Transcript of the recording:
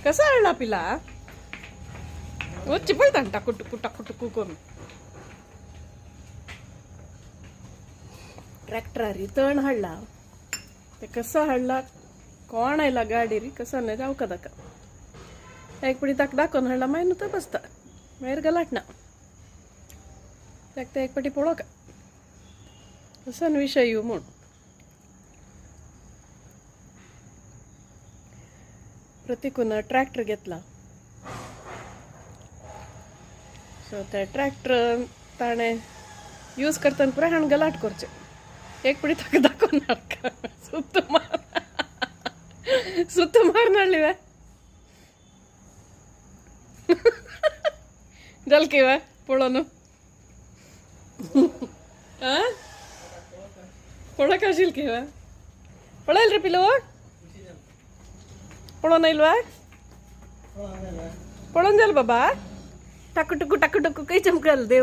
कसा हळला पिला वच्ची पळता टाकू टुकू टाकू टुकू करून ट्रॅक्टर तण हाडला ते कसं हाडला कोण आयला गाडी री कसा नाही जाऊ का दाका एक पटी ताक दाखवून हाडला माय नुतं बसता मायर गलाट ना ताक एक पटी पळो का असं विषय येऊ म्हूण प्रतीकून ट्रॅक्टर घेतला सो त्या ट्रॅक्टर ताणे यूज करताना पुरा हाण गलाट करचे एक पडी ताक दाखवून हाडका सुत्त मारनाडली वा जलकी वा पळोन पळक आशिल की वा पळायल रे पिलो पळोन इल्वा पळोन जाल बाबा टाकू टुकू काही चमकल देव